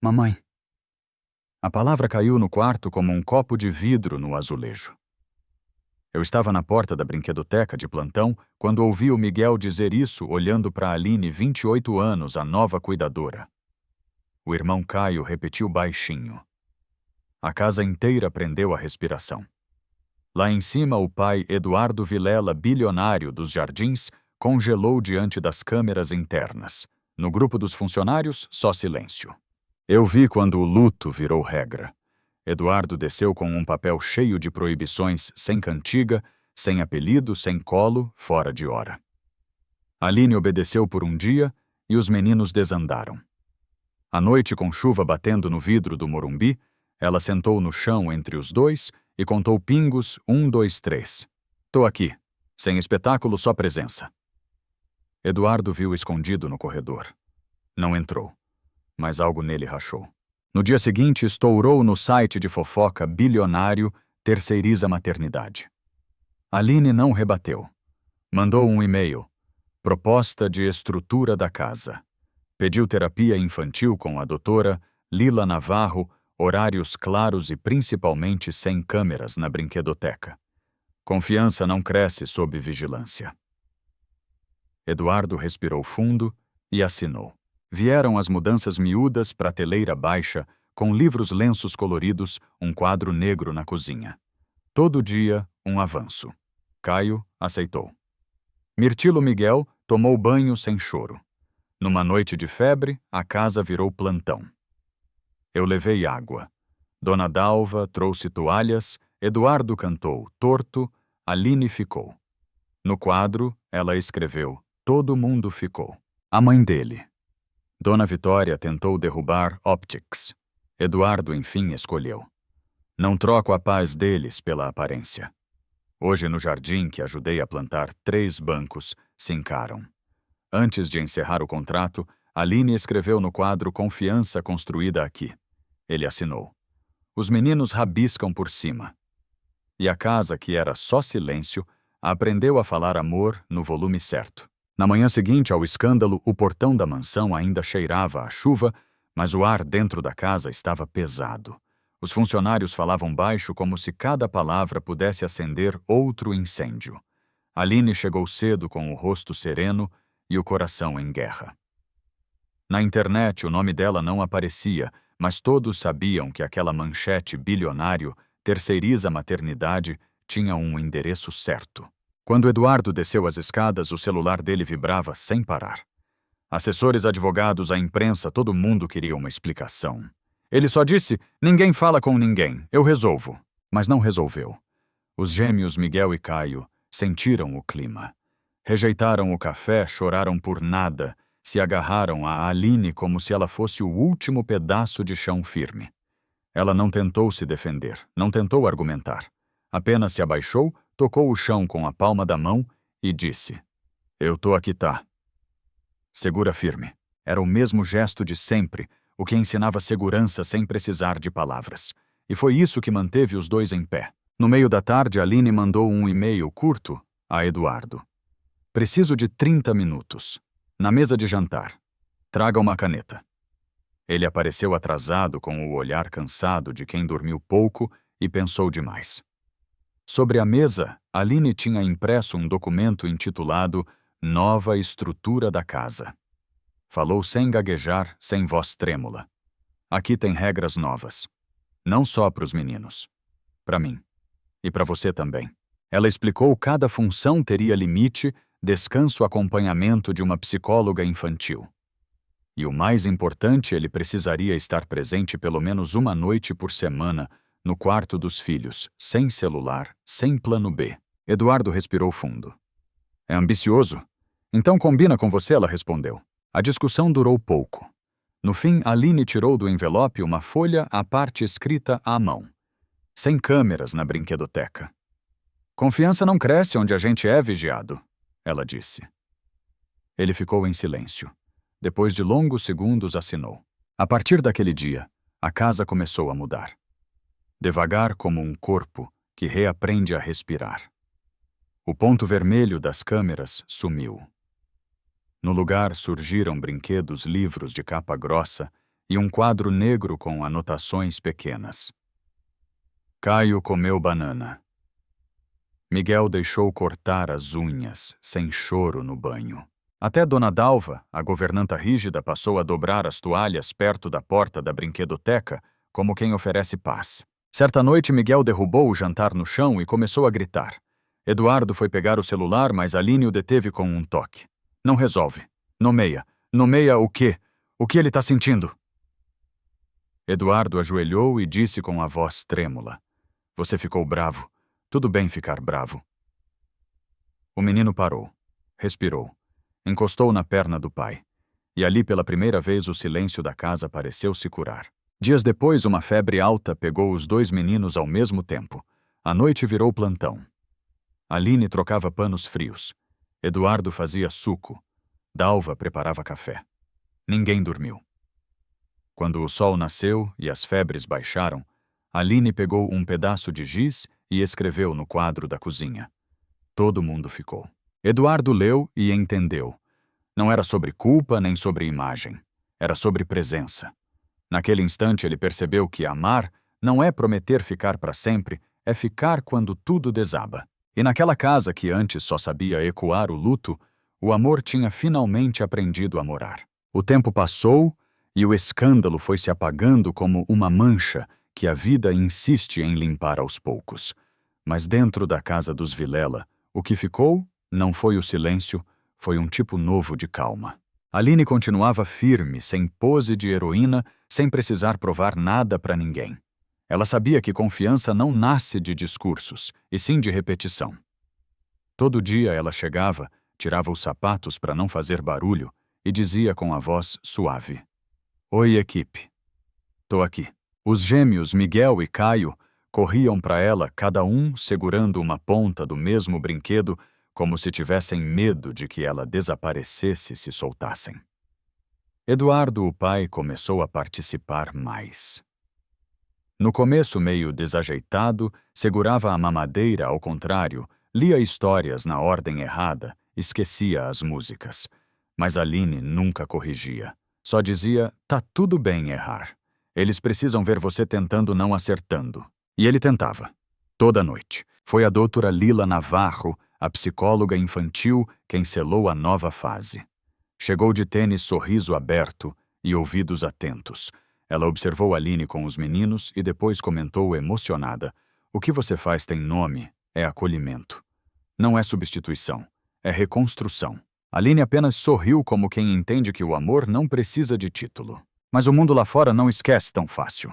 Mamãe. A palavra caiu no quarto como um copo de vidro no azulejo. Eu estava na porta da brinquedoteca de plantão quando ouvi o Miguel dizer isso olhando para Aline, 28 anos, a nova cuidadora. O irmão Caio repetiu baixinho. A casa inteira prendeu a respiração. Lá em cima, o pai Eduardo Vilela, bilionário dos Jardins, congelou diante das câmeras internas. No grupo dos funcionários, só silêncio. Eu vi quando o luto virou regra. Eduardo desceu com um papel cheio de proibições, sem cantiga, sem apelido, sem colo, fora de hora. Aline obedeceu por um dia e os meninos desandaram. À noite, com chuva batendo no vidro do Morumbi, ela sentou no chão entre os dois e contou pingos 1, 2, 3. Tô aqui. Sem espetáculo, só presença. Eduardo viu escondido no corredor. Não entrou, mas algo nele rachou. No dia seguinte, estourou no site de fofoca bilionário Terceiriza Maternidade. Aline não rebateu. Mandou um e-mail. Proposta de estrutura da casa. Pediu terapia infantil com a doutora Lila Navarro, horários claros e principalmente sem câmeras na brinquedoteca. Confiança não cresce sob vigilância. Eduardo respirou fundo e assinou. Vieram as mudanças miúdas, prateleira baixa, com livros lenços coloridos, um quadro negro na cozinha. Todo dia, um avanço. Caio aceitou. Mirtilo Miguel tomou banho sem choro. Numa noite de febre, a casa virou plantão. Eu levei água. Dona Dalva trouxe toalhas, Eduardo cantou torto, Aline ficou. No quadro, ela escreveu: Todo mundo ficou. A mãe dele. Dona Vitória tentou derrubar Optics. Eduardo, enfim, escolheu. Não troco a paz deles pela aparência. Hoje, no jardim que ajudei a plantar 3 bancos, se encaram. Antes de encerrar o contrato, Aline escreveu no quadro Confiança construída aqui. Ele assinou. Os meninos rabiscam por cima. E a casa, que era só silêncio, aprendeu a falar amor no volume certo. Na manhã seguinte ao escândalo, o portão da mansão ainda cheirava a chuva, mas o ar dentro da casa estava pesado. Os funcionários falavam baixo como se cada palavra pudesse acender outro incêndio. Aline chegou cedo com o rosto sereno e o coração em guerra. Na internet o nome dela não aparecia, mas todos sabiam que aquela manchete bilionário, Terceiriza Maternidade, tinha um endereço certo. Quando Eduardo desceu as escadas, o celular dele vibrava sem parar. Assessores, advogados, a imprensa, todo mundo queria uma explicação. Ele só disse: ninguém fala com ninguém, eu resolvo. Mas não resolveu. Os gêmeos Miguel e Caio sentiram o clima. Rejeitaram o café, choraram por nada, se agarraram a Aline como se ela fosse o último pedaço de chão firme. Ela não tentou se defender, não tentou argumentar. Apenas se abaixou, tocou o chão com a palma da mão e disse: Eu tô aqui, tá? Segura firme. Era o mesmo gesto de sempre, o que ensinava segurança sem precisar de palavras. E foi isso que manteve os dois em pé. No meio da tarde, Aline mandou um e-mail curto a Eduardo. Preciso de 30 minutos. Na mesa de jantar. Traga uma caneta. Ele apareceu atrasado, com o olhar cansado de quem dormiu pouco e pensou demais. Sobre a mesa, Aline tinha impresso um documento intitulado Nova Estrutura da Casa. Falou sem gaguejar, sem voz trêmula. Aqui tem regras novas. Não só para os meninos. Para mim. E para você também. Ela explicou cada função teria limite, descanso, acompanhamento de uma psicóloga infantil. E o mais importante, ele precisaria estar presente pelo menos uma noite por semana no quarto dos filhos, sem celular, sem plano B. Eduardo respirou fundo. É ambicioso? Então combina com você, ela respondeu. A discussão durou pouco. No fim, Aline tirou do envelope uma folha à parte escrita à mão. Sem câmeras na brinquedoteca. Confiança não cresce onde a gente é vigiado, ela disse. Ele ficou em silêncio. Depois de longos segundos, assinou. A partir daquele dia, a casa começou a mudar. Devagar como um corpo que reaprende a respirar. O ponto vermelho das câmeras sumiu. No lugar surgiram brinquedos, livros de capa grossa e um quadro negro com anotações pequenas. Caio comeu banana. Miguel deixou cortar as unhas, sem choro no banho. Até Dona Dalva, a governanta rígida, passou a dobrar as toalhas perto da porta da brinquedoteca, como quem oferece paz. Certa noite, Miguel derrubou o jantar no chão e começou a gritar. Eduardo foi pegar o celular, mas Aline o deteve com um toque. Não resolve. Nomeia. Nomeia o quê? O que ele está sentindo? Eduardo ajoelhou e disse com a voz trêmula. Você ficou bravo. Tudo bem ficar bravo. O menino parou. Respirou. Encostou na perna do pai. E ali, pela primeira vez, o silêncio da casa pareceu se curar. Dias depois, uma febre alta pegou os dois meninos ao mesmo tempo. A noite virou plantão. Aline trocava panos frios. Eduardo fazia suco. Dalva preparava café. Ninguém dormiu. Quando o sol nasceu e as febres baixaram, Aline pegou um pedaço de giz e escreveu no quadro da cozinha. Todo mundo ficou. Eduardo leu e entendeu. Não era sobre culpa nem sobre imagem. Era sobre presença. Naquele instante ele percebeu que amar não é prometer ficar para sempre, é ficar quando tudo desaba. E naquela casa que antes só sabia ecoar o luto, o amor tinha finalmente aprendido a morar. O tempo passou e o escândalo foi se apagando como uma mancha que a vida insiste em limpar aos poucos. Mas dentro da casa dos Vilela, o que ficou não foi o silêncio, foi um tipo novo de calma. Aline continuava firme, sem pose de heroína, sem precisar provar nada para ninguém. Ela sabia que confiança não nasce de discursos, e sim de repetição. Todo dia ela chegava, tirava os sapatos para não fazer barulho e dizia com a voz suave: Oi, equipe. Tô aqui. Os gêmeos Miguel e Caio corriam para ela, cada um segurando uma ponta do mesmo brinquedo, como se tivessem medo de que ela desaparecesse se soltassem. Eduardo, o pai, começou a participar mais. No começo, meio desajeitado, segurava a mamadeira ao contrário, lia histórias na ordem errada, esquecia as músicas. Mas Aline nunca corrigia. Só dizia, tá tudo bem errar. Eles precisam ver você tentando não acertando. E ele tentava. Toda noite. Foi a doutora Lila Navarro, a psicóloga infantil, quem selou a nova fase. Chegou de tênis, sorriso aberto e ouvidos atentos. Ela observou Aline com os meninos e depois comentou emocionada. O que você faz tem nome, é acolhimento. Não é substituição, é reconstrução. Aline apenas sorriu como quem entende que o amor não precisa de título. Mas o mundo lá fora não esquece tão fácil.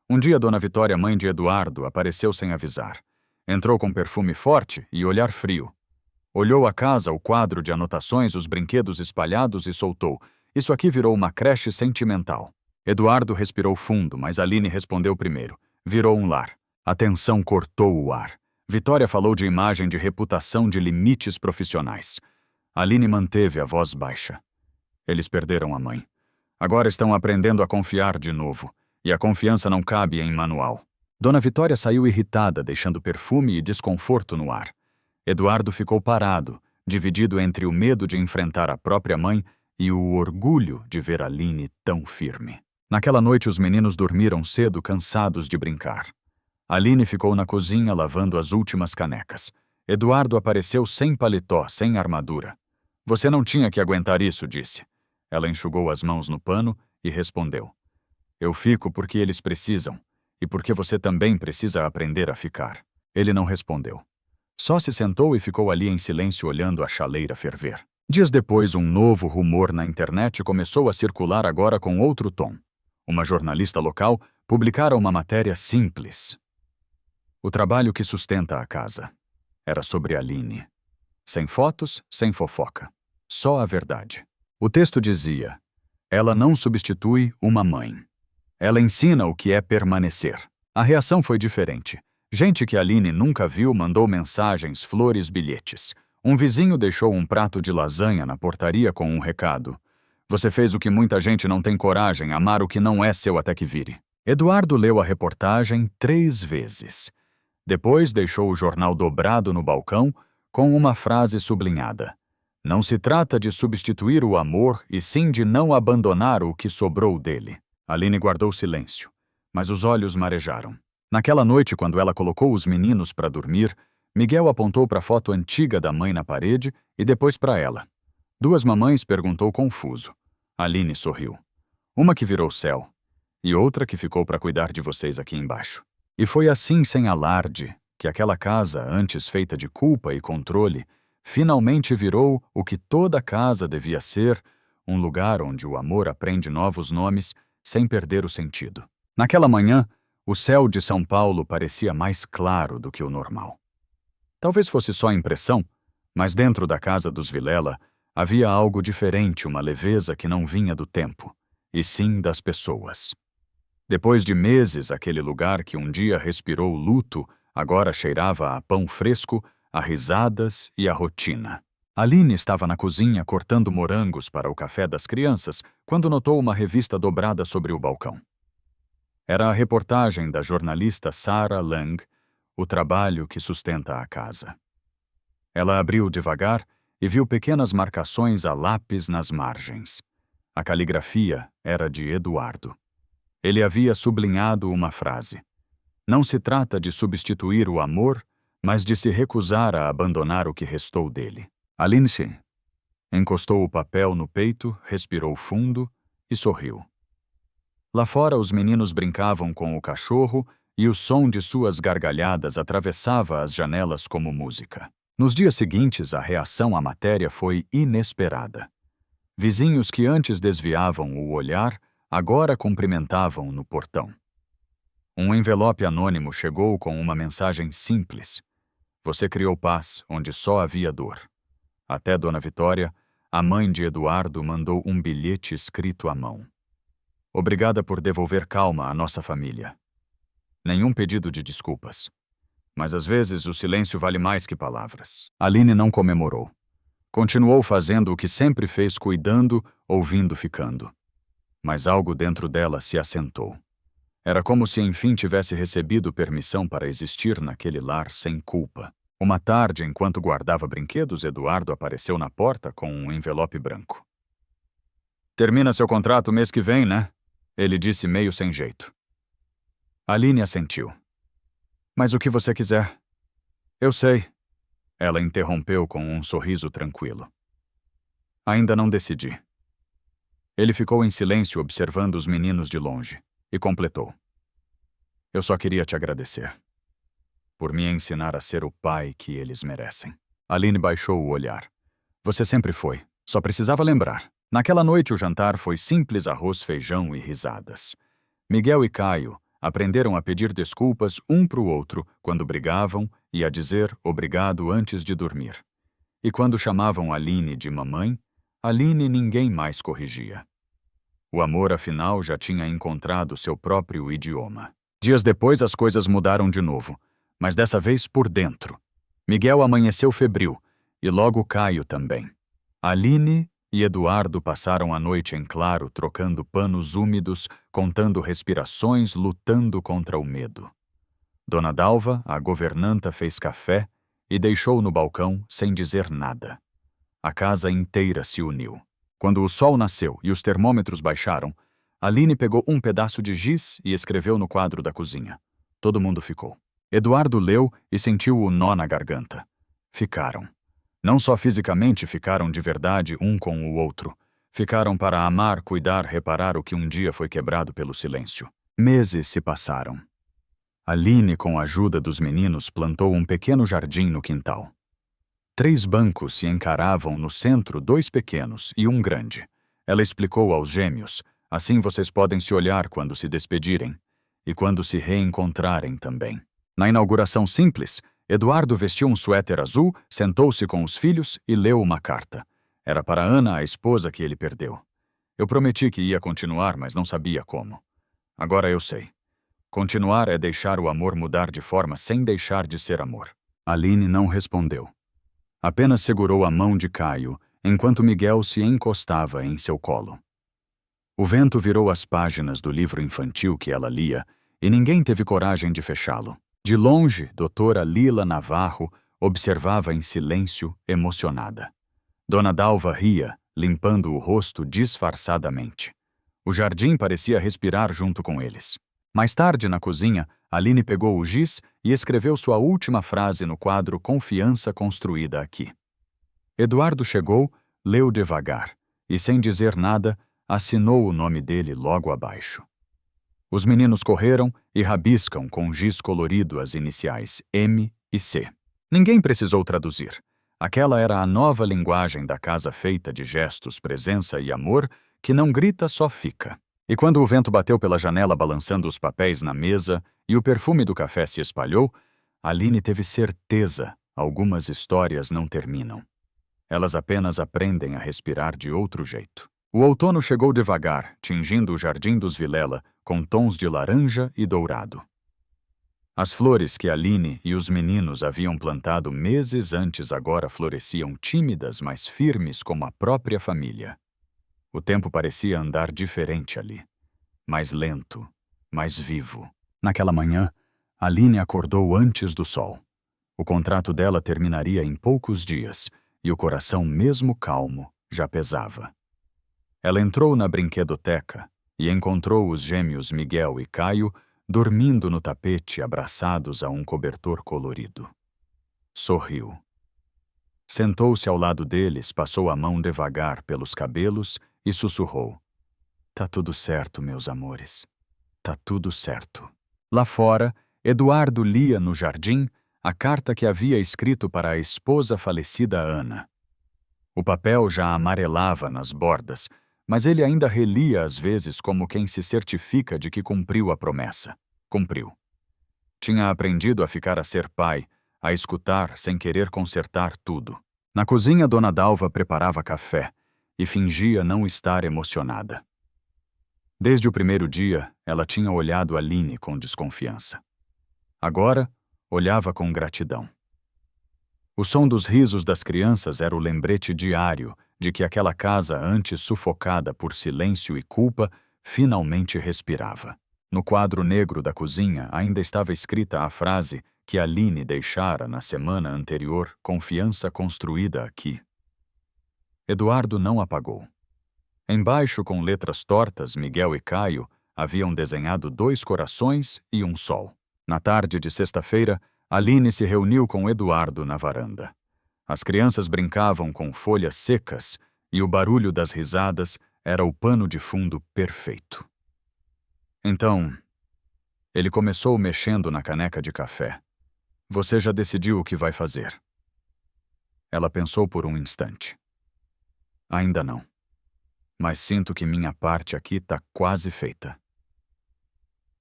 Um dia, Dona Vitória, mãe de Eduardo, apareceu sem avisar. Entrou com perfume forte e olhar frio. Olhou a casa, o quadro de anotações, os brinquedos espalhados e soltou. Isso aqui virou uma creche sentimental. Eduardo respirou fundo, mas Aline respondeu primeiro. Virou um lar. A tensão cortou o ar. Vitória falou de imagem, de reputação, de limites profissionais. Aline manteve a voz baixa. Eles perderam a mãe. Agora estão aprendendo a confiar de novo. E a confiança não cabe em manual. Dona Vitória saiu irritada, deixando perfume e desconforto no ar. Eduardo ficou parado, dividido entre o medo de enfrentar a própria mãe e o orgulho de ver Aline tão firme. Naquela noite, os meninos dormiram cedo, cansados de brincar. Aline ficou na cozinha lavando as últimas canecas. Eduardo apareceu sem paletó, sem armadura. Você não tinha que aguentar isso, disse. Ela enxugou as mãos no pano e respondeu. Eu fico porque eles precisam. E porque você também precisa aprender a ficar. Ele não respondeu. Só se sentou e ficou ali em silêncio olhando a chaleira ferver. Dias depois, um novo rumor na internet começou a circular agora com outro tom. Uma jornalista local publicara uma matéria simples. O trabalho que sustenta a casa. Era sobre Aline. Sem fotos, sem fofoca. Só a verdade. O texto dizia: ela não substitui uma mãe. Ela ensina o que é permanecer. A reação foi diferente. Gente que Aline nunca viu mandou mensagens, flores, bilhetes. Um vizinho deixou um prato de lasanha na portaria com um recado. Você fez o que muita gente não tem coragem, amar o que não é seu até que vire. Eduardo leu a reportagem 3 vezes. Depois deixou o jornal dobrado no balcão com uma frase sublinhada. Não se trata de substituir o amor e sim de não abandonar o que sobrou dele. Aline guardou silêncio, mas os olhos marejaram. Naquela noite, quando ela colocou os meninos para dormir, Miguel apontou para a foto antiga da mãe na parede e depois para ela. Duas mamães, perguntou confuso. Aline sorriu. Uma que virou céu e outra que ficou para cuidar de vocês aqui embaixo. E foi assim, sem alarde, que aquela casa, antes feita de culpa e controle, finalmente virou o que toda casa devia ser, um lugar onde o amor aprende novos nomes sem perder o sentido. Naquela manhã, o céu de São Paulo parecia mais claro do que o normal. Talvez fosse só impressão, mas dentro da casa dos Vilela havia algo diferente, uma leveza que não vinha do tempo, e sim das pessoas. Depois de meses, aquele lugar que um dia respirou luto, agora cheirava a pão fresco, a risadas e a rotina. Aline estava na cozinha cortando morangos para o café das crianças quando notou uma revista dobrada sobre o balcão. Era a reportagem da jornalista Sarah Lang, o trabalho que sustenta a casa. Ela abriu devagar e viu pequenas marcações a lápis nas margens. A caligrafia era de Eduardo. Ele havia sublinhado uma frase. Não se trata de substituir o amor, mas de se recusar a abandonar o que restou dele. Aline encostou o papel no peito, respirou fundo e sorriu. Lá fora, os meninos brincavam com o cachorro e o som de suas gargalhadas atravessava as janelas como música. Nos dias seguintes, a reação à matéria foi inesperada. Vizinhos que antes desviavam o olhar, agora cumprimentavam no portão. Um envelope anônimo chegou com uma mensagem simples. Você criou paz onde só havia dor. Até Dona Vitória, a mãe de Eduardo, mandou um bilhete escrito à mão. Obrigada por devolver calma à nossa família. Nenhum pedido de desculpas. Mas às vezes o silêncio vale mais que palavras. Aline não comemorou. Continuou fazendo o que sempre fez, cuidando, ouvindo, ficando. Mas algo dentro dela se assentou. Era como se enfim tivesse recebido permissão para existir naquele lar sem culpa. Uma tarde, enquanto guardava brinquedos, Eduardo apareceu na porta com um envelope branco. Termina seu contrato mês que vem, né? Ele disse meio sem jeito. Aline assentiu. Mas o que você quiser. Eu sei. Ela interrompeu com um sorriso tranquilo. Ainda não decidi. Ele ficou em silêncio observando os meninos de longe e completou. Eu só queria te agradecer. Por me ensinar a ser o pai que eles merecem. Aline baixou o olhar. Você sempre foi. Só precisava lembrar. Naquela noite o jantar foi simples arroz, feijão e risadas. Miguel e Caio aprenderam a pedir desculpas um para o outro quando brigavam e a dizer obrigado antes de dormir. E quando chamavam Aline de mamãe, Aline ninguém mais corrigia. O amor, afinal, já tinha encontrado seu próprio idioma. Dias depois as coisas mudaram de novo, mas dessa vez por dentro. Miguel amanheceu febril, e logo Caio também. Aline e Eduardo passaram a noite em claro, trocando panos úmidos, contando respirações, lutando contra o medo. Dona Dalva, a governanta, fez café e deixou no balcão sem dizer nada. A casa inteira se uniu. Quando o sol nasceu e os termômetros baixaram, Aline pegou um pedaço de giz e escreveu no quadro da cozinha. Todo mundo ficou. Eduardo leu e sentiu o nó na garganta. Ficaram. Não só fisicamente ficaram de verdade um com o outro. Ficaram para amar, cuidar, reparar o que um dia foi quebrado pelo silêncio. Meses se passaram. Aline, com a ajuda dos meninos, plantou um pequeno jardim no quintal. 3 bancos se encaravam no centro, 2 pequenos e um grande. Ela explicou aos gêmeos, assim vocês podem se olhar quando se despedirem e quando se reencontrarem também. Na inauguração simples, Eduardo vestiu um suéter azul, sentou-se com os filhos e leu uma carta. Era para Ana, a esposa que ele perdeu. Eu prometi que ia continuar, mas não sabia como. Agora eu sei. Continuar é deixar o amor mudar de forma sem deixar de ser amor. Aline não respondeu. Apenas segurou a mão de Caio, enquanto Miguel se encostava em seu colo. O vento virou as páginas do livro infantil que ela lia, e ninguém teve coragem de fechá-lo. De longe, doutora Lila Navarro observava em silêncio, emocionada. Dona Dalva ria, limpando o rosto disfarçadamente. O jardim parecia respirar junto com eles. Mais tarde, na cozinha, Aline pegou o giz e escreveu sua última frase no quadro Confiança Construída Aqui. Eduardo chegou, leu devagar e, sem dizer nada, assinou o nome dele logo abaixo. Os meninos correram e rabiscam com giz colorido as iniciais M e C. Ninguém precisou traduzir. Aquela era a nova linguagem da casa feita de gestos, presença e amor, que não grita, só fica. E quando o vento bateu pela janela balançando os papéis na mesa e o perfume do café se espalhou, Aline teve certeza: algumas histórias não terminam. Elas apenas aprendem a respirar de outro jeito. O outono chegou devagar, tingindo o jardim dos Vilela com tons de laranja e dourado. As flores que Aline e os meninos haviam plantado meses antes agora floresciam tímidas, mas firmes como a própria família. O tempo parecia andar diferente ali. Mais lento, mais vivo. Naquela manhã, Aline acordou antes do sol. O contrato dela terminaria em poucos dias, e o coração, mesmo calmo, já pesava. Ela entrou na brinquedoteca e encontrou os gêmeos Miguel e Caio dormindo no tapete abraçados a um cobertor colorido. Sorriu. Sentou-se ao lado deles, passou a mão devagar pelos cabelos e sussurrou: "Tá tudo certo, meus amores. Tá tudo certo." Lá fora, Eduardo lia no jardim a carta que havia escrito para a esposa falecida Ana. O papel já amarelava nas bordas, mas ele ainda relia às vezes como quem se certifica de que cumpriu a promessa. Cumpriu. Tinha aprendido a ficar a ser pai, a escutar sem querer consertar tudo. Na cozinha, Dona Dalva preparava café e fingia não estar emocionada. Desde o primeiro dia, ela tinha olhado Aline com desconfiança. Agora, olhava com gratidão. O som dos risos das crianças era o lembrete diário de que aquela casa, antes sufocada por silêncio e culpa, finalmente respirava. No quadro negro da cozinha ainda estava escrita a frase que Aline deixara na semana anterior: "Confiança construída aqui." Eduardo não apagou. Embaixo, com letras tortas, Miguel e Caio haviam desenhado 2 corações e um sol. Na tarde de sexta-feira, Aline se reuniu com Eduardo na varanda. As crianças brincavam com folhas secas e o barulho das risadas era o pano de fundo perfeito. Então, ele começou mexendo na caneca de café. "Você já decidiu o que vai fazer?" Ela pensou por um instante. "Ainda não. Mas sinto que minha parte aqui tá quase feita."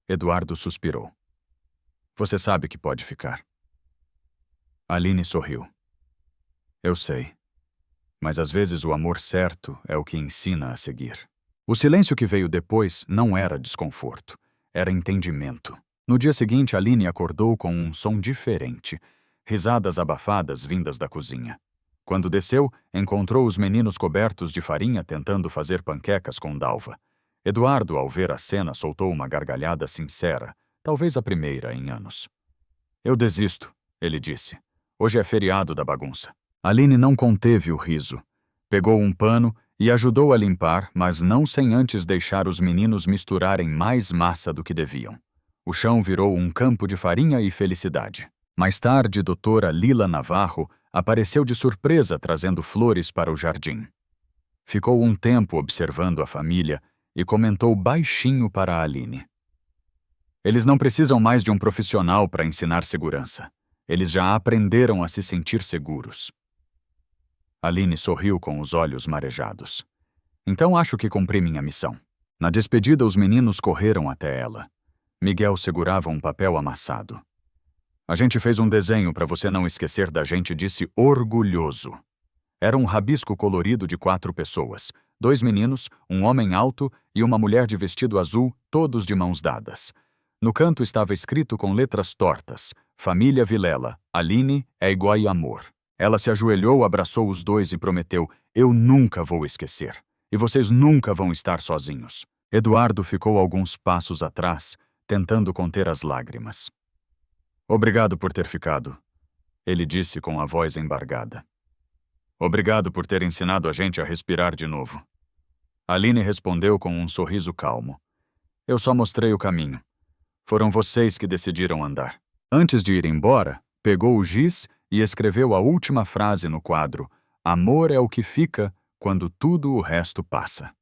Eduardo suspirou. "Você sabe que pode ficar." Aline sorriu. "Eu sei. Mas às vezes o amor certo é o que ensina a seguir." O silêncio que veio depois não era desconforto, era entendimento. No dia seguinte, Aline acordou com um som diferente, risadas abafadas vindas da cozinha. Quando desceu, encontrou os meninos cobertos de farinha tentando fazer panquecas com Dalva. Eduardo, ao ver a cena, soltou uma gargalhada sincera, talvez a primeira em anos. "Eu desisto", ele disse. "Hoje é feriado da bagunça." Aline não conteve o riso. Pegou um pano e ajudou a limpar, mas não sem antes deixar os meninos misturarem mais massa do que deviam. O chão virou um campo de farinha e felicidade. Mais tarde, doutora Lila Navarro apareceu de surpresa trazendo flores para o jardim. Ficou um tempo observando a família e comentou baixinho para a Aline: "Eles não precisam mais de um profissional para ensinar segurança. Eles já aprenderam a se sentir seguros." Aline sorriu com os olhos marejados. "Então acho que cumpri minha missão." Na despedida, os meninos correram até ela. Miguel segurava um papel amassado. "A gente fez um desenho para você não esquecer da gente", disse orgulhoso. Era um rabisco colorido de 4 pessoas, 2 meninos, um homem alto e uma mulher de vestido azul, todos de mãos dadas. No canto estava escrito com letras tortas: "Família Vilela, Aline é igual a amor." Ela se ajoelhou, abraçou os 2 e prometeu: "Eu nunca vou esquecer. E vocês nunca vão estar sozinhos." Eduardo ficou alguns passos atrás, tentando conter as lágrimas. "Obrigado por ter ficado", ele disse com a voz embargada. "Obrigado por ter ensinado a gente a respirar de novo." Aline respondeu com um sorriso calmo. Eu só mostrei o caminho. Foram vocês que decidiram andar. Antes de ir embora, pegou o giz e escreveu a última frase no quadro: Amor é o que fica quando tudo o resto passa.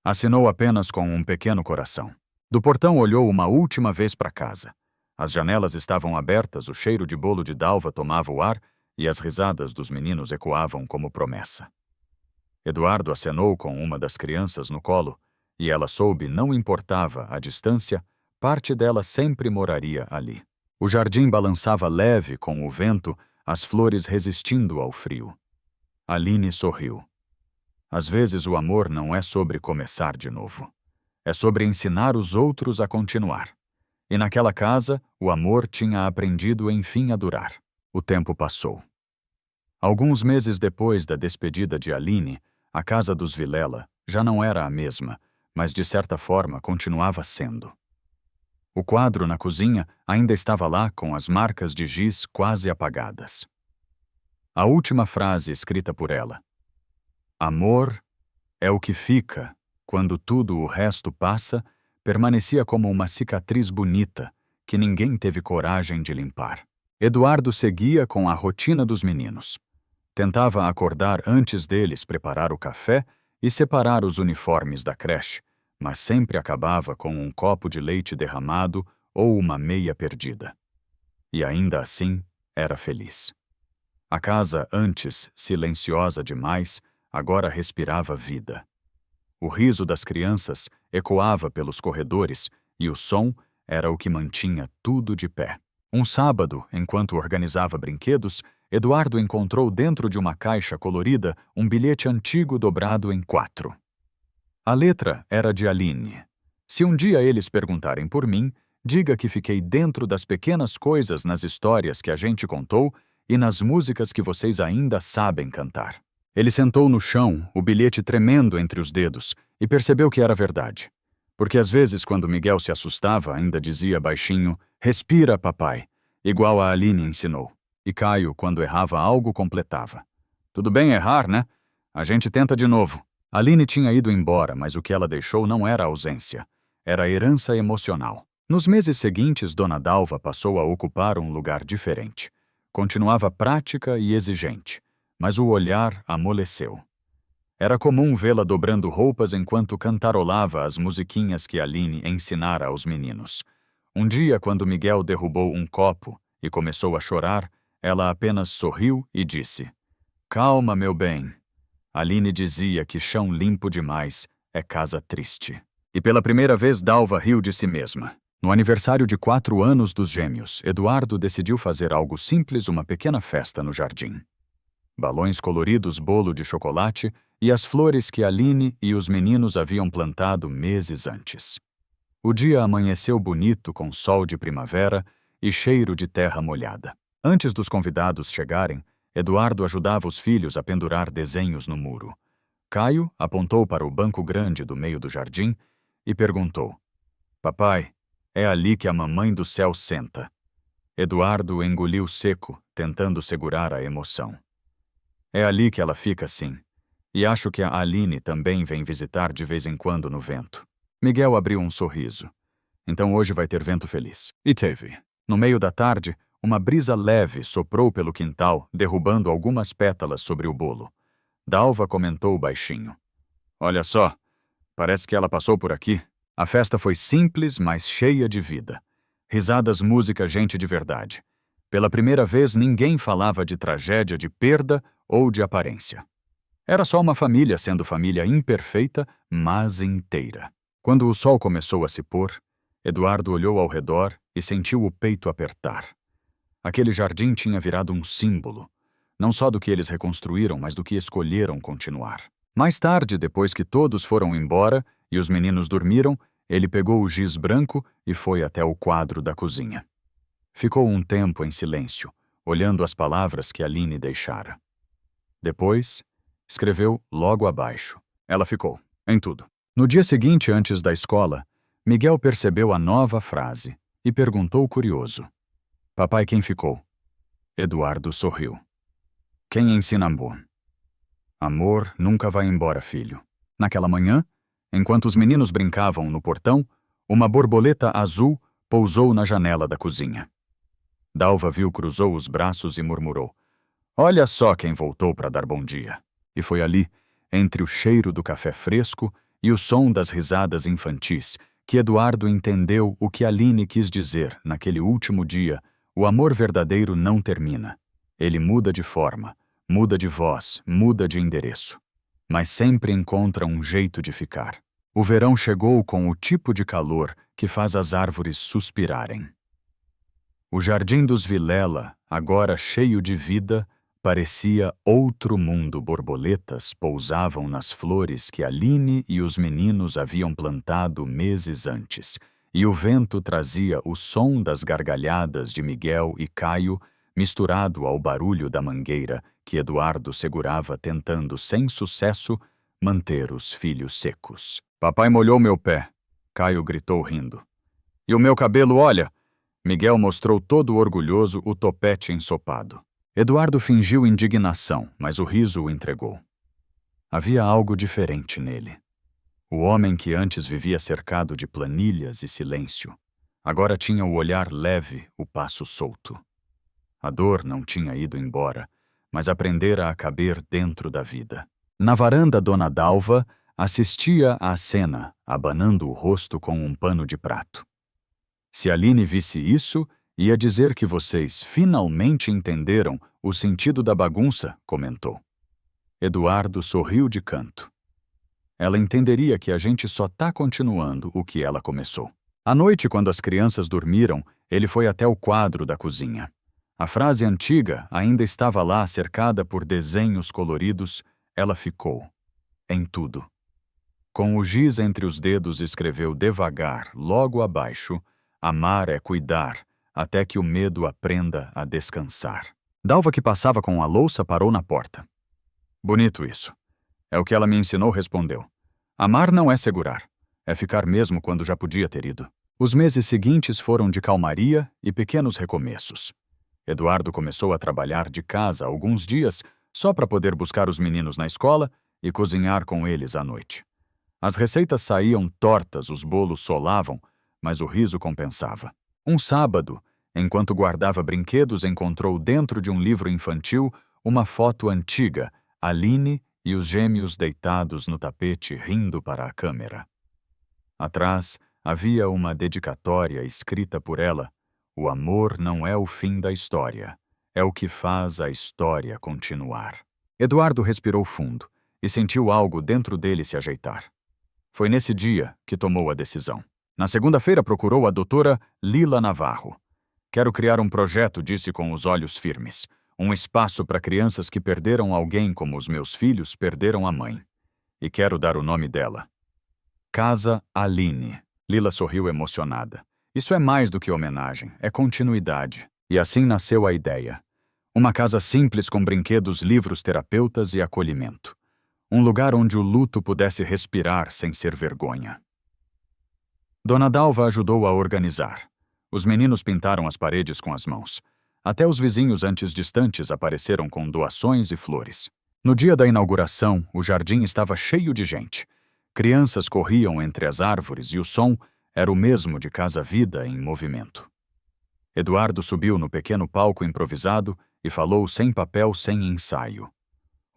Assinou apenas com um pequeno coração. Do portão olhou uma última vez para casa. As janelas estavam abertas, o cheiro de bolo de Dalva tomava o ar e as risadas dos meninos ecoavam como promessa. Eduardo acenou com uma das crianças no colo e ela soube, não importava a distância, parte dela sempre moraria ali. O jardim balançava leve com o vento, as flores resistindo ao frio. Aline sorriu. Às vezes o amor não é sobre começar de novo. É sobre ensinar os outros a continuar. E naquela casa, o amor tinha aprendido enfim a durar. O tempo passou. Alguns meses depois da despedida de Aline, a casa dos Vilela já não era a mesma, mas de certa forma continuava sendo. O quadro na cozinha ainda estava lá com as marcas de giz quase apagadas. A última frase escrita por ela: Amor é o que fica quando tudo o resto passa, permanecia como uma cicatriz bonita que ninguém teve coragem de limpar. Eduardo seguia com a rotina dos meninos. Tentava acordar antes deles, preparar o café e separar os uniformes da creche, mas sempre acabava com um copo de leite derramado ou uma meia perdida. E ainda assim, era feliz. A casa, antes silenciosa demais, agora respirava vida. O riso das crianças ecoava pelos corredores e o som era o que mantinha tudo de pé. Um sábado, enquanto organizava brinquedos, Eduardo encontrou dentro de uma caixa colorida um bilhete antigo dobrado em 4. A letra era de Aline. Se um dia eles perguntarem por mim, diga que fiquei dentro das pequenas coisas nas histórias que a gente contou e nas músicas que vocês ainda sabem cantar. Ele sentou no chão, o bilhete tremendo entre os dedos, e percebeu que era verdade. Porque às vezes, quando Miguel se assustava, ainda dizia baixinho: Respira, papai, igual a Aline ensinou. E Caio, quando errava algo, completava: Tudo bem errar, né? A gente tenta de novo. Aline tinha ido embora, mas o que ela deixou não era ausência. Era herança emocional. Nos meses seguintes, Dona Dalva passou a ocupar um lugar diferente. Continuava prática e exigente, mas o olhar amoleceu. Era comum vê-la dobrando roupas enquanto cantarolava as musiquinhas que Aline ensinara aos meninos. Um dia, quando Miguel derrubou um copo e começou a chorar, ela apenas sorriu e disse: Calma, meu bem. Aline dizia que chão limpo demais é casa triste. E pela primeira vez Dalva riu de si mesma. No aniversário de 4 anos dos gêmeos, Eduardo decidiu fazer algo simples, uma pequena festa no jardim. Balões coloridos, bolo de chocolate e as flores que Aline e os meninos haviam plantado meses antes. O dia amanheceu bonito com sol de primavera e cheiro de terra molhada. Antes dos convidados chegarem, Eduardo ajudava os filhos a pendurar desenhos no muro. Caio apontou para o banco grande do meio do jardim e perguntou: Papai, é ali que a mamãe do céu senta. Eduardo engoliu seco, tentando segurar a emoção. É ali que ela fica, sim. E acho que a Aline também vem visitar de vez em quando no vento. Miguel abriu um sorriso. Então hoje vai ter vento feliz. E teve. No meio da tarde, uma brisa leve soprou pelo quintal, derrubando algumas pétalas sobre o bolo. Dalva comentou baixinho: Olha só, parece que ela passou por aqui. A festa foi simples, mas cheia de vida. Risadas, música, gente de verdade. Pela primeira vez, ninguém falava de tragédia, de perda ou de aparência. Era só uma família sendo família imperfeita, mas inteira. Quando o sol começou a se pôr, Eduardo olhou ao redor e sentiu o peito apertar. Aquele jardim tinha virado um símbolo, não só do que eles reconstruíram, mas do que escolheram continuar. Mais tarde, depois que todos foram embora e os meninos dormiram, ele pegou o giz branco e foi até o quadro da cozinha. Ficou um tempo em silêncio, olhando as palavras que Aline deixara. Depois, escreveu logo abaixo. Ela ficou, em tudo. No dia seguinte, antes da escola, Miguel percebeu a nova frase e perguntou curioso: Papai, quem ficou? Eduardo sorriu. Quem ensina amor? Amor nunca vai embora, filho. Naquela manhã, enquanto os meninos brincavam no portão, uma borboleta azul pousou na janela da cozinha. Dalva viu, cruzou os braços e murmurou: "Olha só quem voltou para dar bom dia." E foi ali, entre o cheiro do café fresco e o som das risadas infantis, que Eduardo entendeu o que Aline quis dizer naquele último dia: o amor verdadeiro não termina. Ele muda de forma, muda de voz, muda de endereço, mas sempre encontra um jeito de ficar. O verão chegou com o tipo de calor que faz as árvores suspirarem. O jardim dos Vilela, agora cheio de vida, parecia outro mundo. Borboletas pousavam nas flores que Aline e os meninos haviam plantado meses antes, e o vento trazia o som das gargalhadas de Miguel e Caio, misturado ao barulho da mangueira que Eduardo segurava, tentando, sem sucesso, manter os filhos secos. "Papai molhou meu pé", Caio gritou rindo. "E o meu cabelo, olha!" Miguel mostrou todo orgulhoso o topete ensopado. Eduardo fingiu indignação, mas o riso o entregou. Havia algo diferente nele. O homem que antes vivia cercado de planilhas e silêncio, agora tinha o olhar leve, o passo solto. A dor não tinha ido embora, mas aprendera a caber dentro da vida. Na varanda, Dona Dalva assistia à cena, abanando o rosto com um pano de prato. "Se Aline visse isso, ia dizer que vocês finalmente entenderam o sentido da bagunça", comentou. Eduardo sorriu de canto. "Ela entenderia que a gente só tá continuando o que ela começou." À noite, quando as crianças dormiram, ele foi até o quadro da cozinha. A frase antiga ainda estava lá, cercada por desenhos coloridos. Ela ficou em tudo. Com o giz entre os dedos, escreveu devagar, logo abaixo: "Amar é cuidar, até que o medo aprenda a descansar." Dalva, que passava com a louça, parou na porta. "Bonito isso. É o que ela me ensinou", respondeu. "Amar não é segurar, é ficar mesmo quando já podia ter ido." Os meses seguintes foram de calmaria e pequenos recomeços. Eduardo começou a trabalhar de casa alguns dias, só para poder buscar os meninos na escola e cozinhar com eles à noite. As receitas saíam tortas, os bolos solavam, mas o riso compensava. Um sábado, enquanto guardava brinquedos, encontrou dentro de um livro infantil uma foto antiga: Aline e os gêmeos deitados no tapete, rindo para a câmera. Atrás havia uma dedicatória escrita por ela: "O amor não é o fim da história, é o que faz a história continuar." Eduardo respirou fundo e sentiu algo dentro dele se ajeitar. Foi nesse dia que tomou a decisão. Na segunda-feira, procurou a doutora Lila Navarro. "Quero criar um projeto", disse com os olhos firmes. "Um espaço para crianças que perderam alguém como os meus filhos perderam a mãe. E quero dar o nome dela: Casa Aline." Lila sorriu emocionada. "Isso é mais do que homenagem, é continuidade." E assim nasceu a ideia. Uma casa simples com brinquedos, livros, terapeutas e acolhimento. Um lugar onde o luto pudesse respirar sem ser vergonha. Dona Dalva ajudou a organizar. Os meninos pintaram as paredes com as mãos. Até os vizinhos antes distantes apareceram com doações e flores. No dia da inauguração, o jardim estava cheio de gente. Crianças corriam entre as árvores e o som era o mesmo de Casa Vida em movimento. Eduardo subiu no pequeno palco improvisado e falou sem papel, sem ensaio.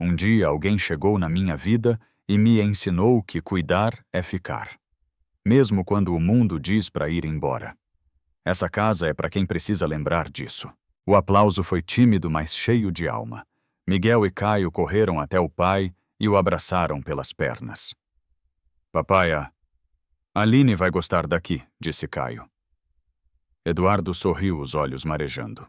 "Um dia alguém chegou na minha vida e me ensinou que cuidar é ficar, mesmo quando o mundo diz para ir embora. Essa casa é para quem precisa lembrar disso." O aplauso foi tímido, mas cheio de alma. Miguel e Caio correram até o pai e o abraçaram pelas pernas. "Papai, a Aline vai gostar daqui", disse Caio. Eduardo sorriu, os olhos marejando.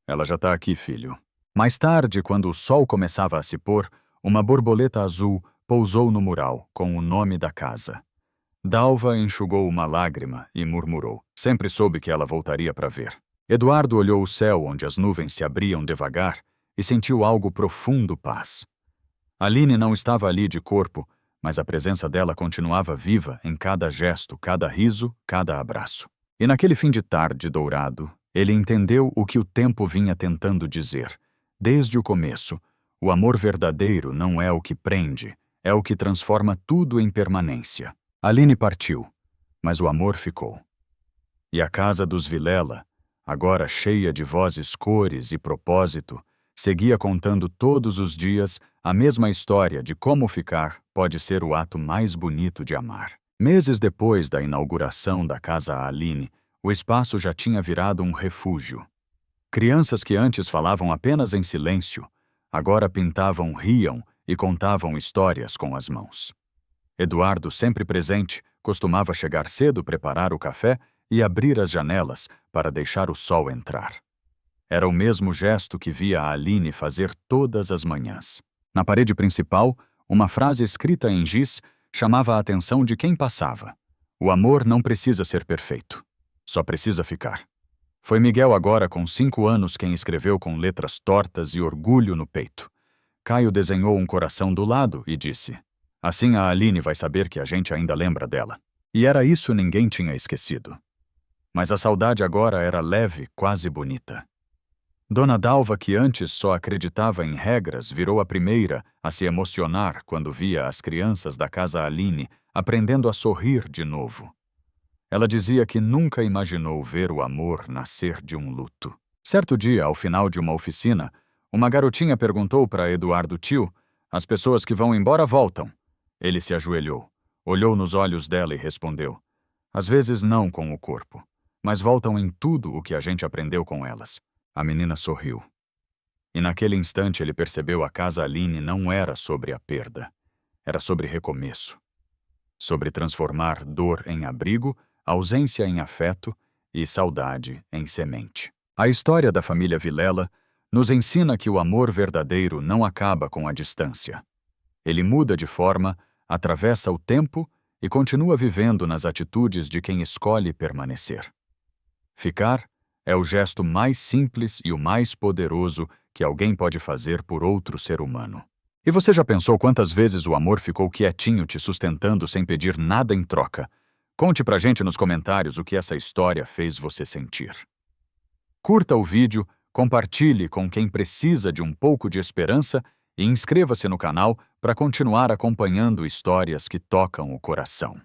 "Ela já tá aqui, filho." Mais tarde, quando o sol começava a se pôr, uma borboleta azul pousou no mural, com o nome da casa. Dalva enxugou uma lágrima e murmurou: "Sempre soube que ela voltaria para ver." Eduardo olhou o céu, onde as nuvens se abriam devagar, e sentiu algo profundo: paz. Aline não estava ali de corpo, mas a presença dela continuava viva em cada gesto, cada riso, cada abraço. E naquele fim de tarde dourado, ele entendeu o que o tempo vinha tentando dizer. Desde o começo, o amor verdadeiro não é o que prende, é o que transforma tudo em permanência. Aline partiu, mas o amor ficou. E a casa dos Vilela, agora cheia de vozes, cores e propósito, seguia contando todos os dias a mesma história de como ficar pode ser o ato mais bonito de amar. Meses depois da inauguração da Casa Aline, o espaço já tinha virado um refúgio. Crianças que antes falavam apenas em silêncio, agora pintavam, riam e contavam histórias com as mãos. Eduardo, sempre presente, costumava chegar cedo, preparar o café e abrir as janelas para deixar o sol entrar. Era o mesmo gesto que via a Aline fazer todas as manhãs. Na parede principal, uma frase escrita em giz chamava a atenção de quem passava. O amor não precisa ser perfeito, só precisa ficar. Foi Miguel, agora com 5 anos, quem escreveu com letras tortas e orgulho no peito. Caio desenhou um coração do lado e disse: assim a Aline vai saber que a gente ainda lembra dela. E era isso, ninguém tinha esquecido. Mas a saudade agora era leve, quase bonita. Dona Dalva, que antes só acreditava em regras, virou a primeira a se emocionar quando via as crianças da Casa Aline aprendendo a sorrir de novo. Ela dizia que nunca imaginou ver o amor nascer de um luto. Certo dia, ao final de uma oficina, uma garotinha perguntou para Eduardo: tio, as pessoas que vão embora voltam. Ele se ajoelhou, olhou nos olhos dela e respondeu: às vezes não com o corpo, mas voltam em tudo o que a gente aprendeu com elas. A menina sorriu. E naquele instante ele percebeu: a Casa Aline não era sobre a perda, era sobre recomeço. Sobre transformar dor em abrigo, ausência em afeto e saudade em semente. A história da família Vilela nos ensina que o amor verdadeiro não acaba com a distância. Ele muda de forma, atravessa o tempo e continua vivendo nas atitudes de quem escolhe permanecer. Ficar é o gesto mais simples e o mais poderoso que alguém pode fazer por outro ser humano. E você já pensou quantas vezes o amor ficou quietinho te sustentando sem pedir nada em troca? Conte pra gente nos comentários o que essa história fez você sentir. Curta o vídeo, compartilhe com quem precisa de um pouco de esperança e inscreva-se no canal para continuar acompanhando histórias que tocam o coração.